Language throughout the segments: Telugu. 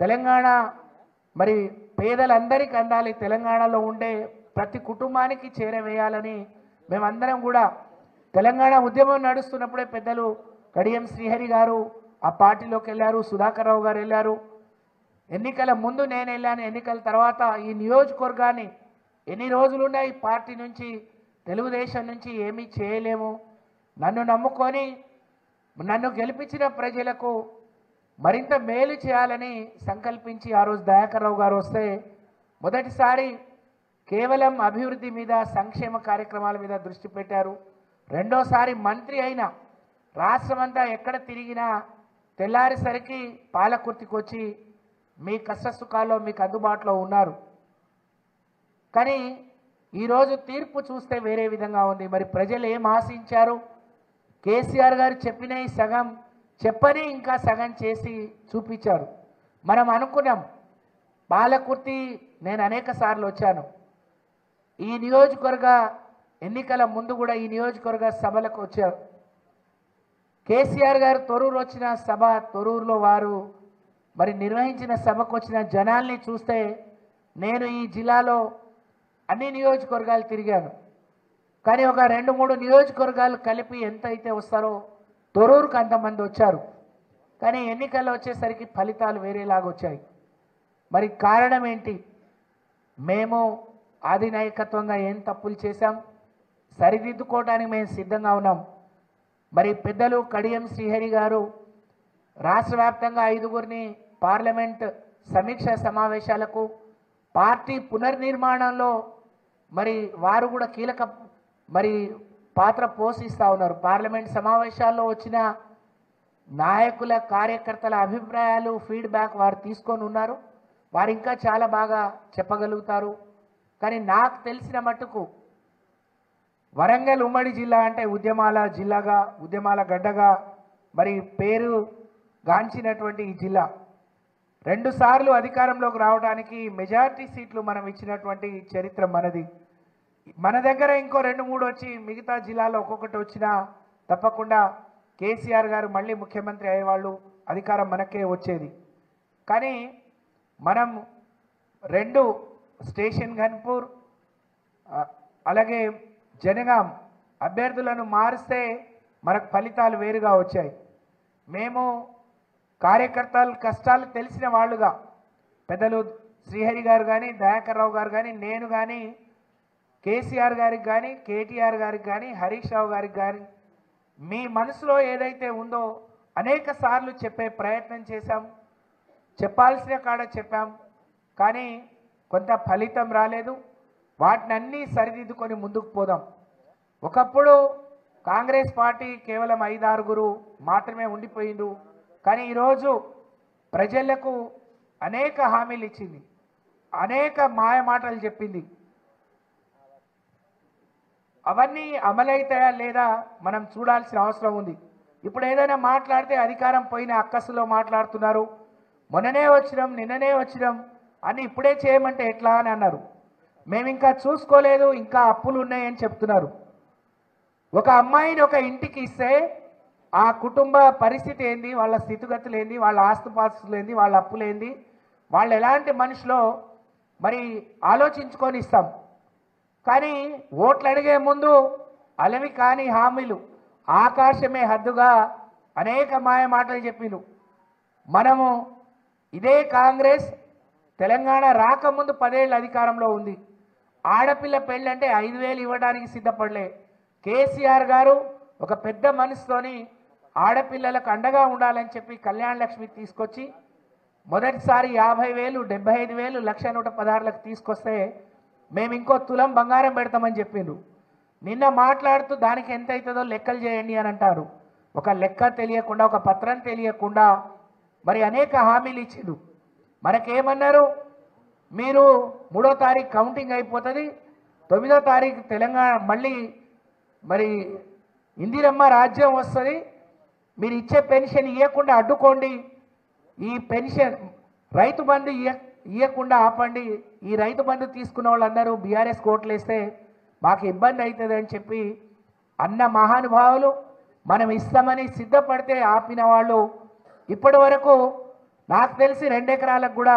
తెలంగాణ మరి పేదలందరికీ అందాలి, తెలంగాణలో ఉండే ప్రతి కుటుంబానికి చేరవేయాలని మేమందరం కూడా తెలంగాణ ఉద్యమం నడుస్తున్నప్పుడే పెద్దలు కడియం శ్రీహరి గారు ఆ పార్టీలోకి వెళ్ళారు, సుధాకర్ రావు గారు వెళ్ళారు. ఎన్నికల ముందు నేను వెళ్ళాను, ఎన్నికల తర్వాత ఈ నియోజకవర్గాన్ని ఎన్ని రోజులున్నా ఈ పార్టీ నుంచి తెలుగుదేశం నుంచి ఏమీ చేయలేము, నన్ను నమ్ముకొని నన్ను గెలిపించిన ప్రజలకు మరింత మేలు చేయాలని సంకల్పించి ఆ రోజు దయాకర్ రావు గారు వస్తే మొదటిసారి కేవలం అభివృద్ధి మీద సంక్షేమ కార్యక్రమాల మీద దృష్టి పెట్టారు. రెండోసారి మంత్రి అయినా రాష్ట్రమంతా ఎక్కడ తిరిగినా తెల్లారేసరికి పాలకుర్తికి వచ్చి మీ కష్టసుఖాల్లో మీకు అందుబాటులో ఉన్నారు. కానీ ఈరోజు తీర్పు చూస్తే వేరే విధంగా ఉంది. మరి ప్రజలు ఏం ఆశించారు? కేసీఆర్ గారు చెప్పినవి సగం చెప్పని ఇంకా సగం చేసి చూపించారు. మనం అనుకున్నాం పాలకుర్తి, నేను అనేక సార్లు వచ్చాను, ఈ నియోజకవర్గ ఎన్నికల ముందు కూడా ఈ నియోజకవర్గ సభలకు వచ్చారు. కేసీఆర్ గారు తొర్రూరు వచ్చిన సభ, తొర్రూరులో వారు మరి నిర్వహించిన సభకు వచ్చిన జనాల్ని చూస్తే నేను ఈ జిల్లాలో అన్ని నియోజకవర్గాలు తిరిగాను. కానీ ఒక 2-3 నియోజకవర్గాలు కలిపి ఎంత అయితే వస్తారో తొర్రూరుకు అంతమంది వచ్చారు. కానీ ఎన్నికల్లో వచ్చేసరికి ఫలితాలు వేరేలాగా వచ్చాయి. మరి కారణం ఏంటి? మేము అధినాయకత్వంగా ఏం తప్పులు చేశాం, సరిదిద్దుకోవడానికి మేము సిద్ధంగా ఉన్నాం. మరి పెద్దలు కడియం శ్రీహరి గారు రాష్ట్ర వ్యాప్తంగా 5గురిని పార్లమెంట్ సమీక్ష సమావేశాలకు, పార్టీ పునర్నిర్మాణంలో మరి వారు కూడా కీలక మరి పాత్ర పోషిస్తూ ఉన్నారు. పార్లమెంట్ సమావేశాల్లో వచ్చిన నాయకుల కార్యకర్తల అభిప్రాయాలు ఫీడ్బ్యాక్ వారు తీసుకొని ఉన్నారు. వారు ఇంకా చాలా బాగా చెప్పగలుగుతారు. కానీ నాకు తెలిసిన మట్టుకు వరంగల్ ఉమ్మడి జిల్లా అంటే ఉద్యమాల జిల్లాగా, ఉద్యమాల గడ్డగా మరి పేరు గాంచినటువంటి ఈ జిల్లా 2 సార్లు అధికారంలోకి రావడానికి మెజారిటీ సీట్లు మనం ఇచ్చినటువంటి చరిత్ర మనది. మన దగ్గర ఇంకో 2-3 వచ్చి మిగతా జిల్లాలో ఒక్కొక్కటి వచ్చినా తప్పకుండా కేసీఆర్ గారు మళ్ళీ ముఖ్యమంత్రి అయ్యేవాళ్ళు, అధికారం మనకే వచ్చేది. కానీ మనం 2 స్టేషన్ గన్పూర్ అలాగే జనగాం అభ్యర్థులను మారిస్తే మనకు ఫలితాలు వేరుగా వచ్చాయి. మేము కార్యకర్తల కష్టాలు తెలిసిన వాళ్ళుగా పెద్దలు శ్రీహరి గారు కానీ, దయాకర్ రావు గారు కానీ, నేను కానీ, కేసీఆర్ గారికి కానీ, కేటీఆర్ గారికి కానీ, హరీష్ రావు గారికి కానీ మీ మనసులో ఏదైతే ఉందో అనేక సార్లు చెప్పే ప్రయత్నం చేశాం, చెప్పాల్సిన కాడ చెప్పాం. కానీ కొంత ఫలితం రాలేదు. వాటినన్నీ సరిదిద్దుకొని ముందుకు పోదాం. ఒకప్పుడు కాంగ్రెస్ పార్టీ కేవలం 5-6 మాత్రమే ఉండిపోయిండు. కానీ ఈరోజు ప్రజలకు అనేక హామీలు ఇచ్చింది, అనేక మాయ మాటలు చెప్పింది. అవన్నీ అమలవుతాయా లేదా మనం చూడాల్సిన అవసరం ఉంది. ఇప్పుడు ఏదైనా మాట్లాడితే అధికారం పోయిన అక్కసులో మాట్లాడుతున్నారు. మొన్ననే వచ్చినాం, నిన్ననే వచ్చినాం అని ఇప్పుడే చేయమంటే ఎట్లా అని అన్నారు. మేము ఇంకా చూసుకోలేదు, ఇంకా అప్పులు ఉన్నాయని చెప్తున్నారు. ఒక అమ్మాయిని ఒక ఇంటికి ఇస్తే ఆ కుటుంబ పరిస్థితి ఏంది, వాళ్ళ స్థితిగతులు ఏంది, వాళ్ళ ఆస్తుపాస్తులు ఏంది, వాళ్ళ అప్పులు ఏంది, వాళ్ళు ఎలాంటి మనుషులో మరి ఆలోచించుకొని ఇస్తాం. కానీ ఓట్లు అడిగే ముందు అలవి కాని హామీలు, ఆకాశమే హద్దుగా అనేక మాయ మాటలు చెప్పిను. మనము ఇదే కాంగ్రెస్ తెలంగాణ రాకముందు 10 ఏళ్ళ అధికారంలో ఉంది. ఆడపిల్ల పెళ్ళంటే 5,000 ఇవ్వడానికి సిద్ధపడలే. కేసీఆర్ గారు ఒక పెద్ద మనసుతోని ఆడపిల్లలకు అండగా ఉండాలని చెప్పి కళ్యాణ లక్ష్మి తీసుకొచ్చి మొదటిసారి 50,000, 75,000, 1,116,000 తీసుకొస్తే మేము ఇంకో తులం బంగారం పెడతామని చెప్పిండ్రు. నిన్న మాట్లాడుతూ దానికి ఎంత అవుతుందో లెక్కలు చేయండి అని అంటారు. ఒక లెక్క తెలియకుండా, ఒక పత్రం తెలియకుండా మరి అనేక హామీలు ఇచ్చిండ్రు. మనకేమన్నారు, మీరు 3వ తారీఖు కౌంటింగ్ అయిపోతుంది, 9వ తారీఖు తెలంగాణ మళ్ళీ మరి ఇందిరమ్మ రాజ్యం వస్తుంది, మీరు ఇచ్చే పెన్షన్ ఇవ్వకుండా అడ్డుకోండి, ఈ పెన్షన్ రైతు బంధు ఇవ్వకుండా ఆపండి, ఈ రైతు బంధు తీసుకున్న వాళ్ళందరూ బీఆర్ఎస్ కోట్లు వేస్తే మాకు ఇబ్బంది అవుతుంది అని చెప్పి అన్న మహానుభావులు మనం ఇస్తామని సిద్ధపడితే ఆపిన వాళ్ళు ఇప్పటి వరకు నాకు తెలిసి 2 ఎకరాలకు కూడా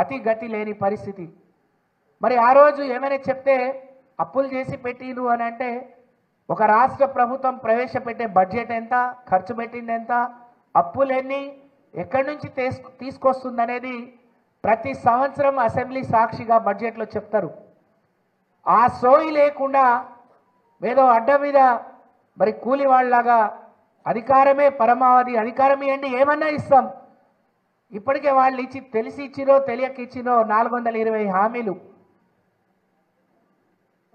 అతి గతి లేని పరిస్థితి. మరి ఆ రోజు ఏమైనా చెప్తే అప్పులు చేసి పెట్టిరు అని అంటే ఒక రాష్ట్ర ప్రభుత్వం ప్రవేశపెట్టే బడ్జెట్ ఎంత, ఖర్చు పెట్టింది ఎంత, అప్పులు ఎన్ని, ఎక్కడి నుంచి తీసుకొస్తుందనేది ప్రతి సంవత్సరం అసెంబ్లీ సాక్షిగా బడ్జెట్లో చెప్తారు. ఆ సోయి లేకుండా ఏదో అడ్డ మీద మరి కూలి వాళ్ళలాగా అధికారమే పరమావధి, అధికారం ఇవ్వండి ఏమన్నా ఇస్తాం. ఇప్పటికే వాళ్ళు ఇచ్చి తెలిసి ఇచ్చినో తెలియక ఇచ్చినో 420 హామీలు.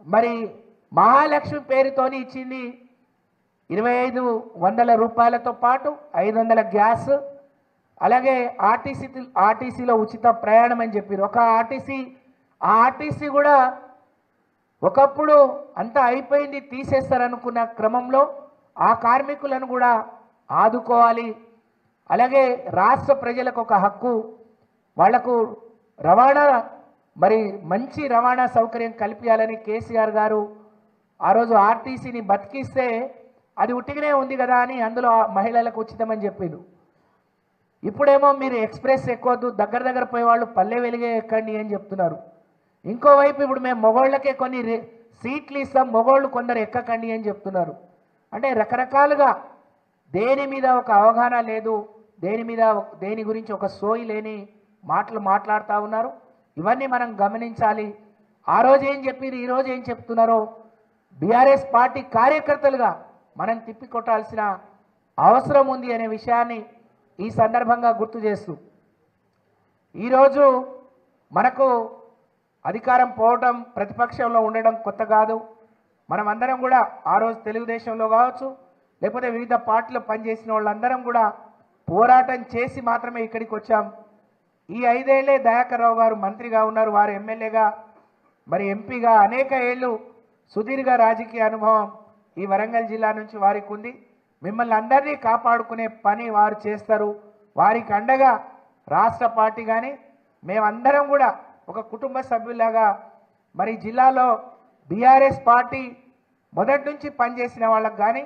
మరి మహాలక్ష్మి పేరుతోని ఇచ్చింది 2500 రూపాయలతో పాటు 500 గ్యాస్, అలాగే ఆర్టీసీలో ఉచిత ప్రయాణం అని చెప్పారు. ఒక ఆర్టీసీ కూడా ఒకప్పుడు అంతా అయిపోయింది తీసేస్తారనుకున్న క్రమంలో ఆ కార్మికులను కూడా ఆదుకోవాలి. అలాగే రాష్ట్ర ప్రజలకు ఒక హక్కు, వాళ్లకు రవాణా మరి మంచి రవాణా సౌకర్యం కల్పించాలని కేసీఆర్ గారు ఆ రోజు ఆర్టీసీని బతికిస్తే అది ఉట్టిగానే ఉంది కదా అని అందులో మహిళలకు ఉచితమని చెప్పిండు. ఇప్పుడేమో మీరు ఎక్స్ప్రెస్ ఎక్కొద్దు, దగ్గర పోయేవాళ్ళు పల్లె వెలిగే ఎక్కండి అని చెప్తున్నారు. ఇంకోవైపు ఇప్పుడు మేము మొగోళ్ళకే కొన్ని సీట్లు ఇస్తాం, మొగోళ్ళు కొందరు ఎక్కకండి అని చెప్తున్నారు. అంటే రకరకాలుగా దేని మీద ఒక అవగాహన లేదు, దేని గురించి ఒక సోయి లేని మాటలు మాట్లాడుతూ ఉన్నారు. ఇవన్నీ మనం గమనించాలి. ఆ రోజు ఏం చెప్పారు, ఈరోజు ఏం చెప్తున్నారో బీఆర్ఎస్ పార్టీ కార్యకర్తలుగా మనం తిప్పికొట్టాల్సిన అవసరం ఉంది అనే విషయాన్ని ఈ సందర్భంగా గుర్తు చేస్తూ, ఈరోజు మనకు అధికారం పోవడం, ప్రతిపక్షంలో ఉండడం కొత్త కాదు. మనం అందరం కూడా ఆ రోజు తెలుగుదేశంలో కావచ్చు, లేకపోతే వివిధ పార్టీలో పనిచేసిన వాళ్ళందరం కూడా పోరాటం చేసి మాత్రమే ఇక్కడికి వచ్చాం. ఈ 5 ఏళ్లే దయాకర్ రావు గారు మంత్రిగా ఉన్నారు, వారు ఎమ్మెల్యేగా మరి ఎంపీగా అనేక ఏళ్ళు సుదీర్ఘ రాజకీయ అనుభవం ఈ వరంగల్ జిల్లా నుంచి వారికి ఉంది. మిమ్మల్ని అందరినీ కాపాడుకునే పని వారు చేస్తారు. వారికి అండగా రాష్ట్ర పార్టీ కానీ మేమందరం కూడా ఒక కుటుంబ సభ్యులాగా మరి జిల్లాలో బీఆర్ఎస్ పార్టీ మొదటి నుంచి పనిచేసిన వాళ్ళకు కానీ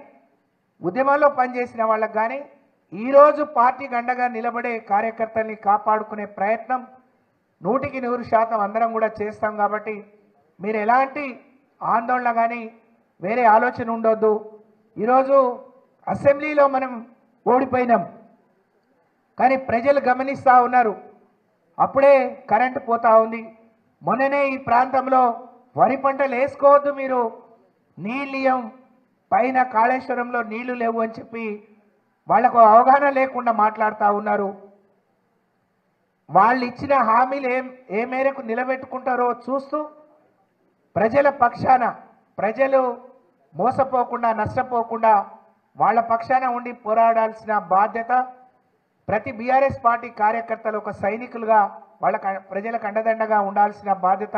ఉద్యమంలో పనిచేసిన వాళ్ళకు కానీ ఈరోజు పార్టీకి అండగా నిలబడే కార్యకర్తల్ని కాపాడుకునే ప్రయత్నం 100% అందరం కూడా చేస్తాం. కాబట్టి మీరు ఎలాంటి ఆందోళన కానీ వేరే ఆలోచన ఉండొద్దు. ఈరోజు అసెంబ్లీలో మనం ఓడిపోయినాం, కానీ ప్రజలు గమనిస్తూ ఉన్నారు. అప్పుడే కరెంటు పోతా ఉంది. మొన్ననే ఈ ప్రాంతంలో వరి పంటలు వేసుకోవద్దు, మీరు నీళ్ళియం పైన కాళేశ్వరంలో నీళ్లు లేవు అని చెప్పి వాళ్లకు అవగాహన లేకుండా మాట్లాడుతూ ఉన్నారు. వాళ్ళు ఇచ్చిన హామీలు ఏ మేరకు నిలబెట్టుకుంటారో చూస్తూ ప్రజల పక్షాన, ప్రజలు మోసపోకుండా నష్టపోకుండా వాళ్ళ పక్షాన ఉండి పోరాడాల్సిన బాధ్యత ప్రతి బీఆర్ఎస్ పార్టీ కార్యకర్తలు ఒక సైనికులుగా వాళ్ళ ప్రజలకు అండదండగా ఉండాల్సిన బాధ్యత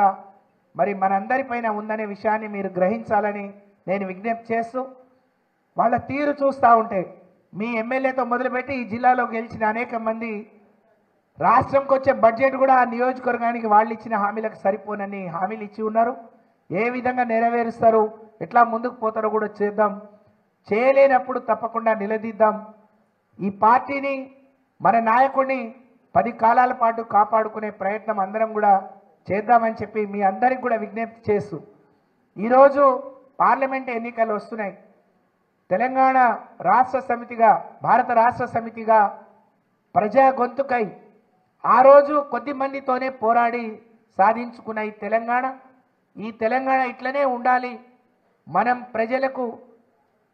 మరి మనందరిపైన ఉందనే విషయాన్ని మీరు గ్రహించాలని నేను విజ్ఞప్తి చేస్తూ, వాళ్ళ తీరు చూస్తూ ఉంటే మీ ఎమ్మెల్యేతో మొదలుపెట్టి ఈ జిల్లాలో గెలిచిన అనేక మంది రాష్ట్రంకి వచ్చే బడ్జెట్ కూడా ఆ నియోజకవర్గానికి వాళ్ళు ఇచ్చిన హామీలకు సరిపోనని హామీలు ఇచ్చి ఉన్నారు. ఏ విధంగా నెరవేరుస్తారు, ఎట్లా ముందుకు పోతారో కూడా చేద్దాం. చేయలేనప్పుడు తప్పకుండా నిలదీద్దాం. ఈ పార్టీని, మన నాయకుడిని 10 కాలాల పాటు కాపాడుకునే ప్రయత్నం అందరం కూడా చేద్దామని చెప్పి మీ అందరికి కూడా విజ్ఞప్తి చేస్తూ, ఈరోజు పార్లమెంట్ ఎన్నికలు వస్తున్నాయి. తెలంగాణ రాష్ట్ర సమితిగా, భారత రాష్ట్ర సమితిగా ప్రజా గొంతుకై ఆ రోజు కొద్ది మందితోనే పోరాడి సాధించుకున్న ఈ తెలంగాణ ఇట్లనే ఉండాలి. మనం ప్రజలకు,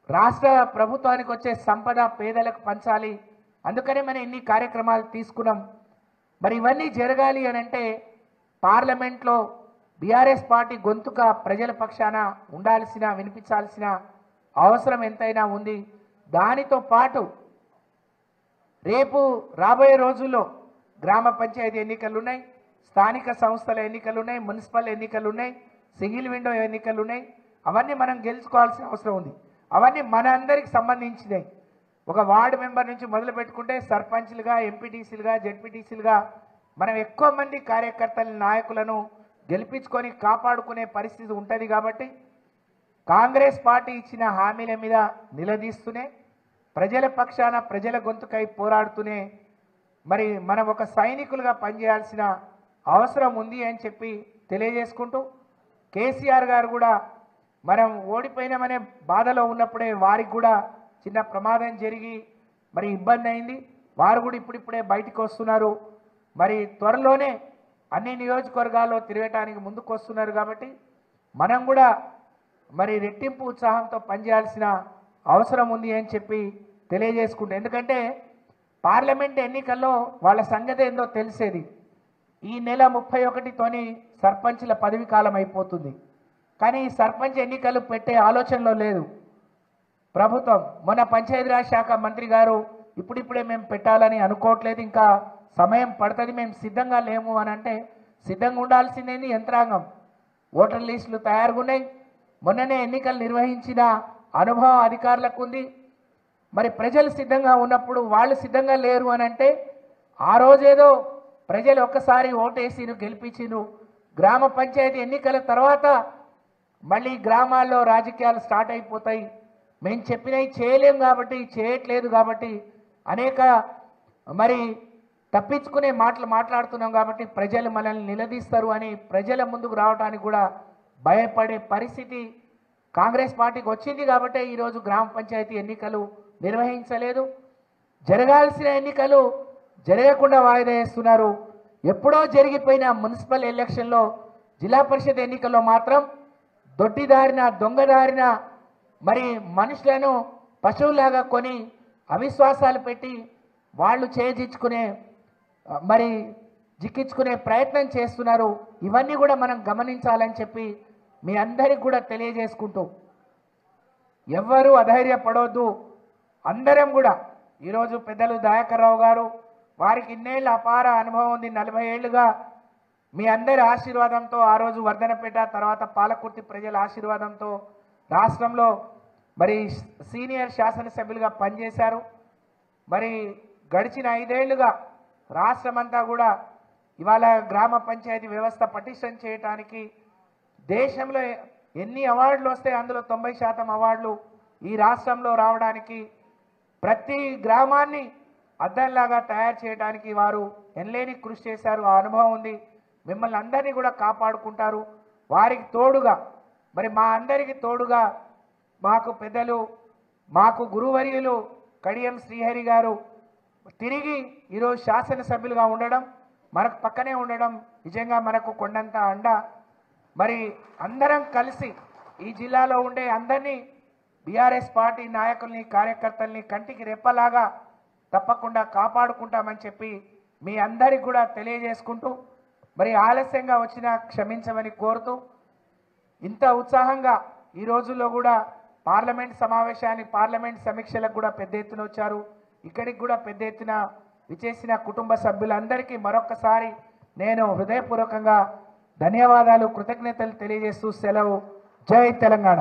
రాష్ట్ర ప్రభుత్వానికి వచ్చే సంపద పేదలకు పంచాలి. అందుకనే మనం ఇన్ని కార్యక్రమాలు తీసుకున్నాం. మరి ఇవన్నీ జరగాలి అని అంటే పార్లమెంట్లో బీఆర్ఎస్ పార్టీ గొంతుక ప్రజల పక్షాన ఉండాల్సిన, వినిపించాల్సిన అవసరం ఎంతైనా ఉంది. దానితో పాటు రేపు రాబోయే రోజుల్లో గ్రామ పంచాయతీ ఎన్నికలు ఉన్నాయి, స్థానిక సంస్థల ఎన్నికలు ఉన్నాయి, మున్సిపల్ ఎన్నికలు ఉన్నాయి, సింగిల్ విండో ఎన్నికలు ఉన్నాయి. అవన్నీ మనం గెలుచుకోవాల్సిన అవసరం ఉంది. అవన్నీ మన అందరికి సంబంధించినవి. ఒక వార్డు మెంబర్ నుంచి మొదలు పెట్టుకుంటే సర్పంచ్లుగా, ఎంపీటీసీలుగా, జెడ్పీటీసీలుగా మనం ఎక్కువ మంది కార్యకర్తల, నాయకులను గెలిపించుకొని కాపాడుకునే పరిస్థితి ఉంటుంది. కాబట్టి కాంగ్రెస్ పార్టీ ఇచ్చిన హామీల మీద నిలదీస్తూనే, ప్రజల పక్షాన ప్రజల గొంతుకై పోరాడుతూనే మరి మనం ఒక సైనికులుగా పనిచేయాల్సిన అవసరం ఉంది అని చెప్పి తెలియజేసుకుంటూ కేసీఆర్ గారు కూడా మనం ఓడిపోయినామనే బాధలో ఉన్నప్పుడే వారికి కూడా చిన్న ప్రమాదం జరిగి మరి ఇబ్బంది అయింది. వారు కూడా ఇప్పుడిప్పుడే బయటికి వస్తున్నారు. మరి త్వరలోనే అన్ని నియోజకవర్గాల్లో తిరగటానికి ముందుకు వస్తున్నారు. కాబట్టి మనం కూడా మరి రెట్టింపు ఉత్సాహంతో పనిచేయాల్సిన అవసరం ఉంది అని చెప్పి తెలియజేసుకుంటాం. ఎందుకంటే పార్లమెంట్ ఎన్నికల్లో వాళ్ళ సంగతి ఏందో తెలిసేది. ఈ నెల 31తోని సర్పంచ్ల పదవి కాలం అయిపోతుంది. కానీ సర్పంచ్ ఎన్నికలు పెట్టే ఆలోచనలో లేదు ప్రభుత్వం. మొన్న పంచాయతీరాజ్ శాఖ మంత్రి గారు ఇప్పుడిప్పుడే మేము పెట్టాలని అనుకోవట్లేదు, ఇంకా సమయం పడుతుంది, మేము సిద్ధంగా లేము అని అంటే సిద్ధంగా ఉండాల్సిందేంది యంత్రాంగం. ఓటర్ లిస్టులు తయారుగా ఉన్నాయి. మొన్ననే ఎన్నికలు నిర్వహించిన అనుభవం అధికారులకు ఉంది. మరి ప్రజలు సిద్ధంగా ఉన్నప్పుడు వాళ్ళు సిద్ధంగా లేరు అని అంటే ఆ రోజేదో ప్రజలు ఒక్కసారి ఓటేసిను గెలిపించిను, గ్రామ పంచాయతీ ఎన్నికల తర్వాత మళ్ళీ గ్రామాల్లో రాజకీయాలు స్టార్ట్ అయిపోతాయి. మేము చెప్పినవి చేయలేం కాబట్టి, చేయట్లేదు కాబట్టి అనేక మరి తప్పించుకునే మాటలు మాట్లాడుతున్నాం కాబట్టి ప్రజలు మనల్ని నిలదీస్తారు అని ప్రజల ముందుకు రావడానికి కూడా భయపడే పరిస్థితి కాంగ్రెస్ పార్టీకి వచ్చింది. కాబట్టి ఈరోజు గ్రామ పంచాయతీ ఎన్నికలు నిర్వహించలేదు. జరగాల్సిన ఎన్నికలు జరగకుండా వాయిదా వేస్తున్నారు. ఎప్పుడో జరిగిపోయిన మున్సిపల్ ఎలక్షన్లో జిల్లా పరిషత్ ఎన్నికల్లో మాత్రం దొడ్డిదారిన దొంగదారిన మరి మనుషులను పశువులాగా కొని అవిశ్వాసాలు పెట్టి వాళ్ళు చేజించుకునే మరి జిక్కించుకునే ప్రయత్నం చేస్తున్నారు. ఇవన్నీ కూడా మనం గమనించాలని చెప్పి మీ అందరికి కూడా తెలియజేసుకుంటూ ఎవ్వరూ అధైర్యపడవద్దు. అందరం కూడా ఈరోజు పెద్దలు దయాకర్ రావు గారు, వారికి ఇన్నేళ్ళ అపార అనుభవం ఉంది, 40 ఏళ్ళుగా మీ అందరి ఆశీర్వాదంతో ఆ రోజు వర్ధనపేట తర్వాత పాలకుర్తి ప్రజల ఆశీర్వాదంతో రాష్ట్రంలో మరి సీనియర్ శాసనసభ్యులుగా పనిచేశారు. మరి గడిచిన 5 ఏళ్లుగా రాష్ట్రమంతా కూడా ఇవాళ గ్రామ పంచాయతీ వ్యవస్థ పటిష్టం చేయడానికి దేశంలో ఎన్ని అవార్డులు వస్తే అందులో 90% అవార్డులు ఈ రాష్ట్రంలో రావడానికి, ప్రతి గ్రామాన్ని అద్దంలాగా తయారు చేయడానికి వారు ఎనలేని కృషి చేశారు. ఆ అనుభవం ఉంది. మిమ్మల్ని అందరినీ కూడా కాపాడుకుంటారు. వారికి తోడుగా మరి మా అందరికి తోడుగా మాకు పెద్దలు, మాకు గురువర్యులు కడియం శ్రీహరి గారు తిరిగి ఈరోజు శాసనసభ్యులుగా ఉండడం, మనకు పక్కనే ఉండడం నిజంగా మనకు కొండంత అండ. మరి అందరం కలిసి ఈ జిల్లాలో ఉండే అందరినీ బీఆర్ఎస్ పార్టీ నాయకుల్ని కార్యకర్తల్ని కంటికి రెప్పలాగా తప్పకుండా కాపాడుకుంటామని చెప్పి మీ అందరికి కూడా తెలియజేసుకుంటూ మరి ఆలస్యంగా వచ్చినా క్షమించమని కోరుతూ, ఇంత ఉత్సాహంగా ఈ రోజుల్లో కూడా పార్లమెంట్ సమావేశానికి పార్లమెంట్ సమీక్షలకు కూడా పెద్ద ఎత్తున వచ్చారు. ఇక్కడికి కూడా పెద్ద ఎత్తున విచేసిన కుటుంబ సభ్యులందరికీ మరొకసారి నేను హృదయపూర్వకంగా ధన్యవాదాలు, కృతజ్ఞతలు తెలియజేస్తూ సెలవు. జై తెలంగాణ.